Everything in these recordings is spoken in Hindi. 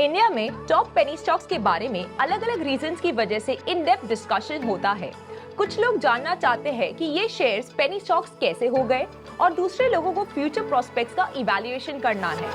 इंडिया में टॉप पेनी स्टॉक्स के बारे में अलग अलग रीजंस की वजह से इन डेप्थ डिस्कशन होता है। कुछ लोग जानना चाहते हैं कि ये शेयर्स पेनी स्टॉक्स कैसे हो गए और दूसरे लोगों को फ्यूचर प्रोस्पेक्ट्स का इवैल्यूएशन करना है।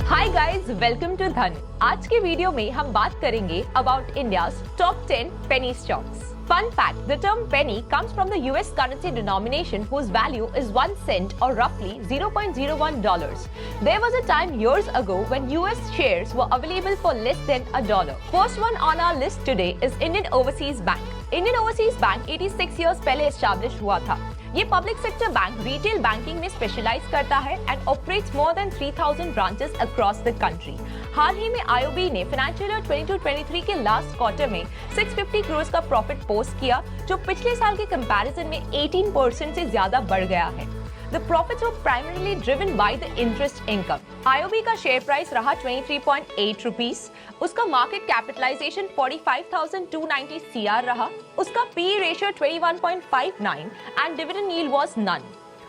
हाय गाइस, वेलकम टू धन। आज के वीडियो में हम बात करेंगे about India's top 10 penny stocks. Fun fact, the term penny comes from the US currency denomination whose value is 1 cent or roughly $0.01. There was a time years ago when US shares were available for less than $1. First one on our list today is Indian Overseas Bank. Indian Overseas Bank 86 years पहले established हुआ था। ये public sector bank retail banking में स्पेशलाइज करता है and operates more than 3000 branches across the country. हाल ही में आईओबी ने फाइनेंशियल ईयर 22-23 के लास्ट क्वार्टर में 650 करोड़ का प्रॉफिट पोस्ट किया, जो पिछले साल के कंपैरिजन में 18% से ज्यादा बढ़ गया है। The profits were primarily driven by the interest income. IOB का शेयर प्राइस रहा 23.8 रुपीस, उसका मार्केट कैपिटलाइजेशन 45,290 CR रहा, उसका PE ratio 21.59 and dividend yield was none.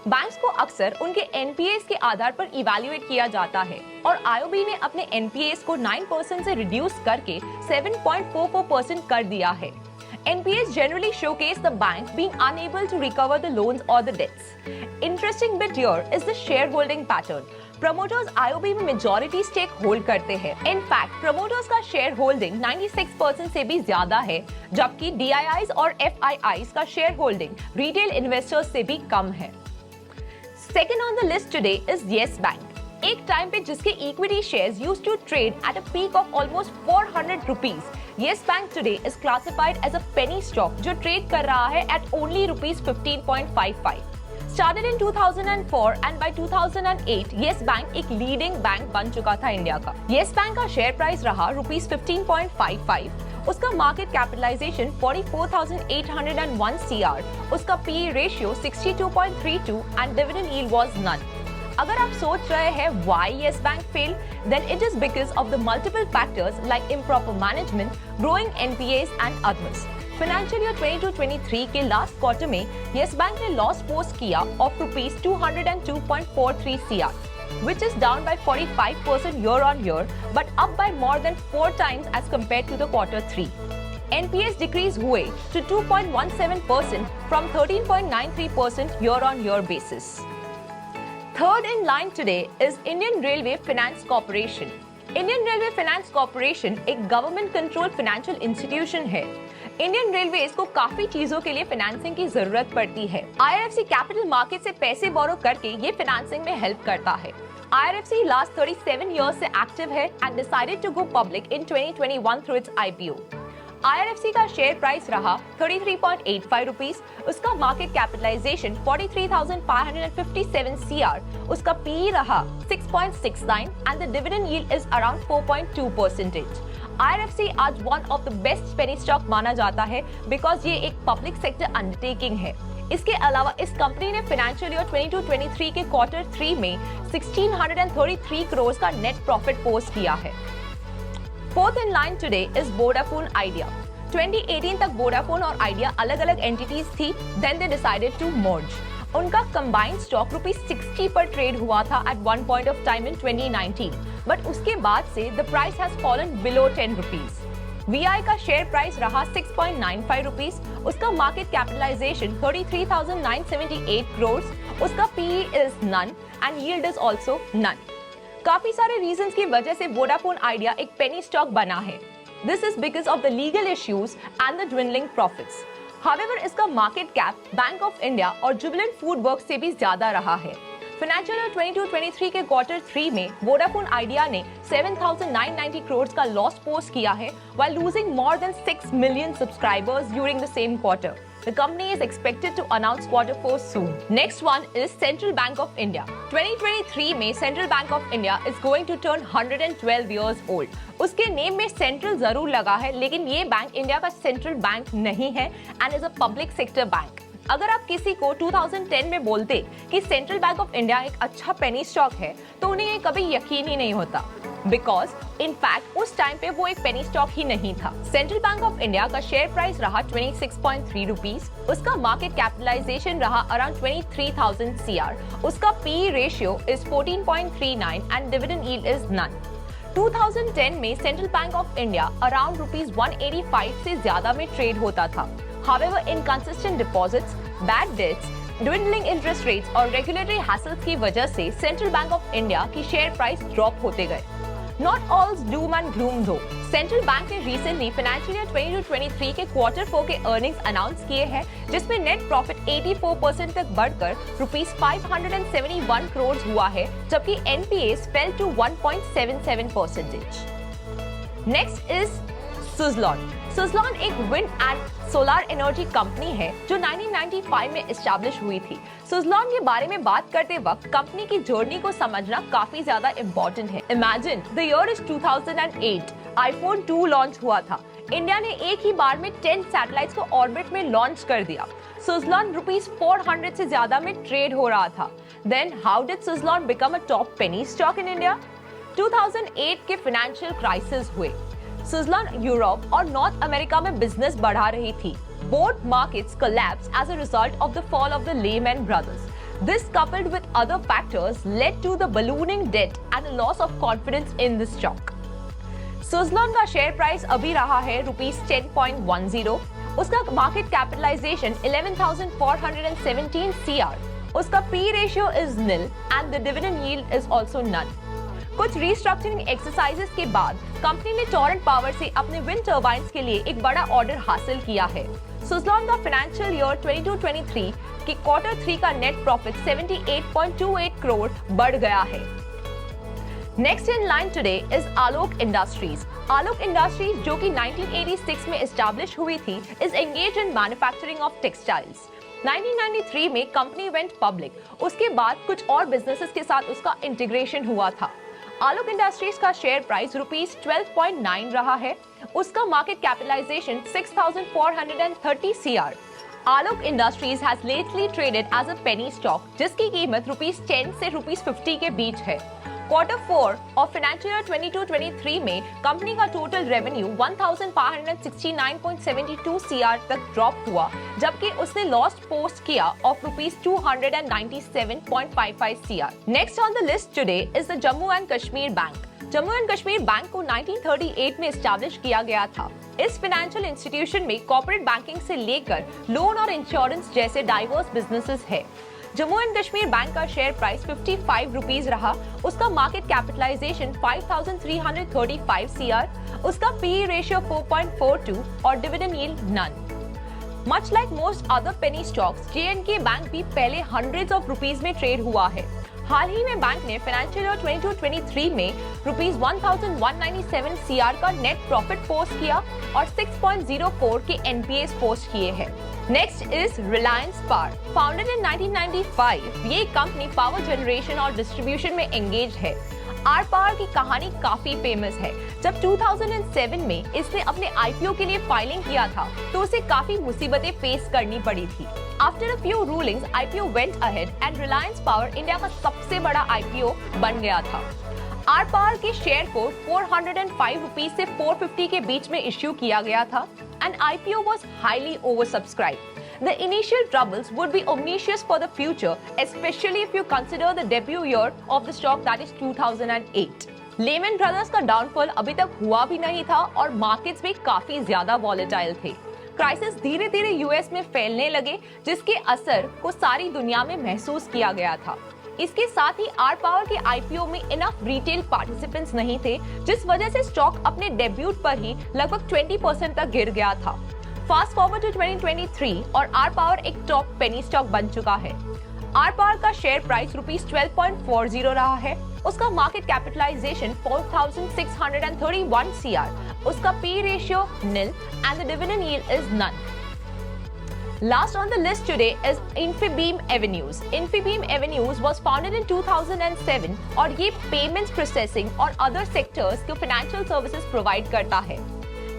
Banks को अक्सर उनके एनपीएस के आधार पर इवैल्यूएट किया जाता है और आईओबी ने अपने एनपीएस को 9% से रिड्यूस करके 7.44% कर दिया है। NPAs generally showcase the bank being unable to recover the loans or the debts. Interesting bit here is the shareholding pattern. Promoters IOB में majority stake hold करते हैं। In fact, promoters का shareholding 96% से भी ज्यादा है, जबकि DIIs और FIIs का shareholding retail investors से भी कम है। Second on the list today is Yes Bank. एक टाइम पे जिसके equity shares used to trade at a peak of almost 400 rupees, Yes Bank today is classified as a penny stock जो ट्रेड कर रहा है at only rupees 15.55। Started in 2004 and by 2008 Yes Bank एक लीडिंग बैंक बन चुका था इंडिया का। येस बैंक का शेयर प्राइस रहा रुपीज 15.55, उसका मार्केट कैपिटलाइजेशन 44,801 CR, उसका PE ratio 62.32 and dividend yield was none. अगर आप सोच रहे हैं why Yes Bank failed, then it is because of the multiple factors like improper management, growing NPAs and others. Financial year 22-23 के लास्ट क्वार्टर में Yes Bank ने लॉस पोस्ट किया of rupees 202.43 CR, which is down by 45% year on year, but up by more than 4 times as compared to the quarter 3. NPAs decrease हुए to 2.17% from 13.93% year on year basis. Third in line today is Indian Railway Finance Corporation. Indian Railway Finance Corporation एक गवर्नमेंट कंट्रोल फाइनेंशियल इंस्टीट्यूशन है। इंडियन रेलवेज को काफी चीजों के लिए फाइनेंसिंग की जरूरत पड़ती है। IRFC कैपिटल मार्केट से पैसे बोरो करके ये फाइनेंसिंग में हेल्प करता है। IRFC लास्ट 37 इयर्स से एक्टिव है and decided to go public in 2021 through its IPO। IRFC का शेयर प्राइस रहा 33.85 रुपीस, उसका मार्केट कैपिटलाइजेशन 43,557 CR, उसका PE रहा 6.69 and the dividend yield is around 4.2%। IRFC आज one of the best penny stock माना जाता है बिकॉज ये एक पब्लिक सेक्टर अंडरटेकिंग है। इसके अलावा इस कंपनी ने फाइनेंशियल ईयर 22-23 के क्वार्टर 3 में 1633 करोड़ का नेट प्रॉफिट पोस्ट किया है। Fourth in line today is Vodafone Idea. 2018 तक Vodafone और Idea अलग अलग एंटिटीज थी, then they decided to merge. उनका कंबाइंड स्टॉक ₹60 पर ट्रेड हुआ था at one point of time in 2019, but उसके बाद से the price has fallen below 10 rupees. VI का शेयर प्राइस रहा 6.95 रुपीस, उसका मार्केट कैपिटलाइजेशन 33,978 करोड़, उसका PE is none and yield is also none. काफी सारे रीजंस की वजह से वोडाफोन आइडिया एक पेनी स्टॉक बना है। This is because of the legal issues and the dwindling profits. However इसका market cap bank of India और जुबिलेंट फूड वर्क्स से भी ज्यादा रहा है। फाइनेंशियल ईयर 22-23 के क्वार्टर 3 में वोडाफोन आइडिया ने 7,990 करोड़ का लॉस पोस्ट किया है while losing more than 6 million subscribers during the same quarter. The company is expected to announce quarter 4 soon. Next one is Central Bank of India. 2023 में Central Bank of India is going to turn 112 years old. उसके नेम में सेंट्रल जरूर लगा है, लेकिन ये बैंक इंडिया का सेंट्रल बैंक नहीं है and is a public sector bank. अगर आप किसी को 2010 में बोलते कि सेंट्रल बैंक ऑफ इंडिया एक अच्छा पेनी स्टॉक है, तो उन्हें ये कभी यकीन ही नहीं होता। बिकॉज इनफैक्ट उस टाइम पे वो एक पेनी स्टॉक ही नहीं था। सेंट्रल बैंक ऑफ इंडिया का शेयर प्राइस रहा 26.3 रुपीज, उसका मार्केट कैपिटलाइजेशन रहा अराउंड 23,000 CR, उसका PE ratio is 14.39 and dividend yield is none. 2010 में central bank of India around rupees 185 से ज्यादा में ट्रेड होता था। However, inconsistent deposits, bad debts, dwindling interest rates और regulatory hassles की वजह से सेंट्रल बैंक ऑफ इंडिया की शेयर प्राइस ड्रॉप होते गए। Not all doom and gloom though। Central bank ने रिसेंटली फाइनेंशियल ईयर 22-23 के Q4 के अर्निंग्स अनाउंस किए हैं, जिसमें नेट प्रॉफिट 84% तक बढ़कर रुपीज 571 करोड़ हुआ है, जबकि NPAs fell to 1.77%। Next is Suzlon. Suzlon एक wind and solar energy company है जो 1995 में एस्टैब्लिश हुई थी। सुज़लॉन के बारे में बात करते वक्त कंपनी की जर्नी को समझना काफी ज्यादा इम्पोर्टेंट है। Imagine the year is 2008, iPhone 2 launch हुआ था। इंडिया ने एक ही बार में 10 सैटेलाइट्स को ऑर्बिट में लॉन्च कर दिया। सुज़लॉन रुपीज 400 से ज्यादा में ट्रेड हो रहा था। Then how did Suzlon become a top penny stock in India? 2008 के फाइनेंशियल क्राइसिस हुए। सुज़लॉन यूरोप और नॉर्थ अमेरिका में बिजनेस बढ़ा रही थी। Both markets collapsed as a result of the fall of the Lehman Brothers. This, coupled with other factors, led to the ballooning debt and a loss of confidence in the stock. Suzlon का शेयर प्राइस अभी रहा है रुपीज 10.10, उसका मार्केट कैपिटलाइजेशन 11,417 CR, उसका P ratio is nil and the dividend yield is also none. कुछ रीस्ट्रक्चरिंग एक्सरसाइजेस के बाद कंपनी ने टोरेंट पावर से अपने विंड टर्बाइन्स के लिए एक बड़ा ऑर्डर हासिल किया है। सुज़लॉन का फाइनेंशियल ईयर 22-23 के Q3 का नेट प्रॉफिट 78.28 करोड़ बढ़ गया है। Next in line today is Alok industries. Alok industries, जो कि 1986 में एस्टैब्लिश हुई थी, is engage in manufacturing of textiles. 1993 में कंपनी वेंट पब्लिक, उसके बाद कुछ और बिजनेसेस के साथ उसका इंटीग्रेशन हुआ था। आलोक इंडस्ट्रीज का शेयर प्राइस रुपीज 12.9 रहा है, उसका market capitalisation 6,430 CR। Alok Industries has lately traded as a penny stock, जिसकी कीमत रुपीज 10 से रुपीज 50 के बीच है। Q4 ऑफ फाइनेंशियल ईयर 22-23 में कंपनी का टोटल रेवेन्यू 1,569.72 CR तक ड्रॉप हुआ, जबकि उसने लॉस पोस्ट किया of rupees 297.55 CR। Next on the list today is the Jammu and Kashmir bank. Jammu and Kashmir bank को 1938 में एस्टैब्लिश किया गया था। इस फाइनेंशियल इंस्टीट्यूशन में कॉर्पोरेट बैंकिंग से लेकर लोन और इंश्योरेंस जैसे डाइवर्स बिजनेसेस है। जम्मू एंड कश्मीर बैंक का शेयर प्राइस 55 रुपीज रहा, उसका मार्केट कैपिटलाइजेशन 5,335 CR, उसका PE रेशियो 4.42 और dividend yield none. Much like most other penny stocks, J&K bank भी पहले हंड्रेड्स ऑफ रुपीज में ट्रेड हुआ है। हाल ही में बैंक ने फाइनेंशियल ईयर 22-23 में रुपीज 1,197 CR का नेट प्रॉफिट पोस्ट किया और 6.04 के NPAs पोस्ट किए हैं। Next is Reliance power. Founded in 1995, ये कंपनी पावर जनरेशन और डिस्ट्रीब्यूशन में एंगेज है। आर पावर की कहानी काफी फेमस है। जब 2007 में इसने अपने IPO के लिए फाइलिंग किया था, तो उसे काफी मुसीबतें फेस करनी पड़ी थी। After a few rulings, IPO went ahead and Reliance power India का सबसे बड़ा IPO बन गया था। आर पावर के शेयर को 405 रुपीज से 450 के बीच में इश्यू किया गया था and IPO was highly oversubscribed. The initial troubles would be ominous for the future, especially if you consider the debut year of the stock, that is 2008. Lehman Brothers का डाउनफॉल अभी तक हुआ भी नहीं था और मार्केट्स भी काफी ज्यादा वॉलेटाइल थे। क्राइसिस धीरे धीरे यूएस में फैलने लगे, जिसके असर को सारी दुनिया में महसूस किया गया था। इसके साथ ही आर पावर के IPO में इनफ रिटेल पार्टिसिपेंट्स नहीं थे, जिस वजह से स्टॉक अपने डेब्यूट पर ही लगभग 20% तक गिर गया था। फास्ट फॉरवर्ड टू 2023 और आर पावर एक टॉप पेनी स्टॉक बन चुका है। आर पावर का शेयर प्राइस रुपीज 12.40 रहा है, उसका मार्केट कैपिटलाइजेशन 4,631 CR, उसका PE ratio nil and the dividend yield is none. Last on the list today is Infibeam Avenues. Infibeam Avenues was founded in 2007 और ये payments processing और other sectors को financial services provide करता है।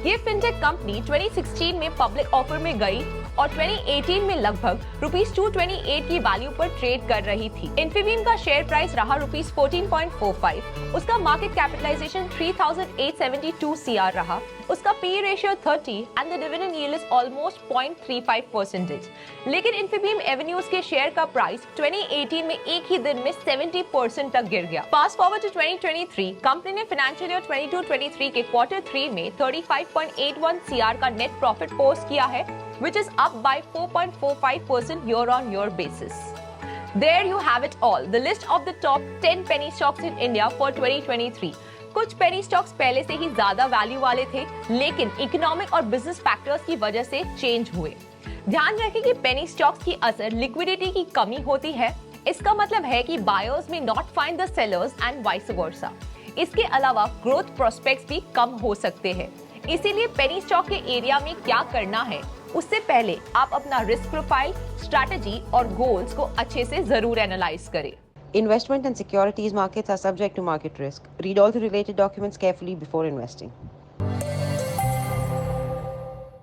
ये फिनटेक कंपनी 2016 में पब्लिक ऑफर में गई और 2018 में लगभग ₹228 की वैल्यू पर ट्रेड कर रही थी। इन्फीबीम का शेयर प्राइस रहा ₹14.45, उसका मार्केट कैपिटलाइजेशन 3,872 CR रहा, उसका P ratio 30 and the dividend yield is almost 0.35%। लेकिन इन्फीबीम एवेन्यूज के शेयर का प्राइस 2018 में एक ही दिन में 70% तक गिर गया। फास्ट फॉरवर्ड टू 2023, कंपनी ने फाइनेंशियल ईयर 22-23 के क्वार्टर 3 में 35.81 CR का नेट प्रॉफिट पोस्ट किया है, which is up by 4.45% year-on-year basis. There you have it all, the list of the top 10 penny stocks in India for 2023. कुछ पेनी स्टॉक्स पहले से ही ज्यादा वैल्यू वाले थे, लेकिन इकोनॉमिक और बिजनेस फैक्टर्स की वजह से चेंज हुए। ध्यान रखें कि पेनी स्टॉक्स की असर लिक्विडिटी की कमी होती है। इसका मतलब है कि बायर्स में not find the sellers and vice versa. इसके अलावा ग्रोथ प्रोस्पेक्ट्स भी कम हो सकते हैं। इसीलिए पेनी स्टॉक के एरिया में क्या करना है, उससे पहले आप अपना रिस्क प्रोफाइल, स्ट्रैटेजी और गोल्स को अच्छे से जरूर एनालाइज करें। Investment and securities markets are subject to market risk. Read all the related documents carefully before investing.